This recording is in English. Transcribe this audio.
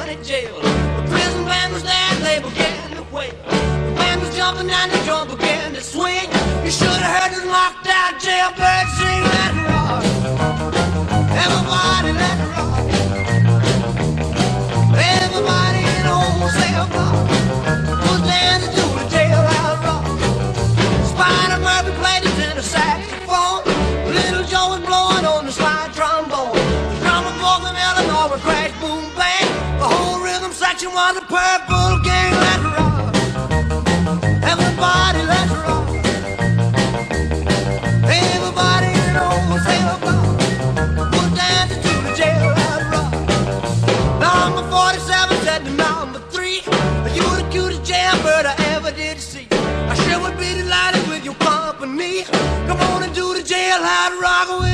county jail. The prison band was there, they began to wail. The band was jumping and the drum began to swing. You should have heard the knocked out jailbird sing. Let it rock, everybody let it rock. Everybody in the whole cell block was dancing to the jailhouse rock. Spider Murphy played the tenor saxophone. Little Joe was blowing on the slide trombone. The drummer boy from Illinois would crash, boom, bang. The whole rhythm section was a purple gang. Let it rock, everybody let it rock. Everybody in the whole cell block was dancing to the jailhouse rock. Number 47 said to number 3, "You the cutest jailbird I ever did see. I sure would be delighted with your company. Come on and do the jailhouse rock with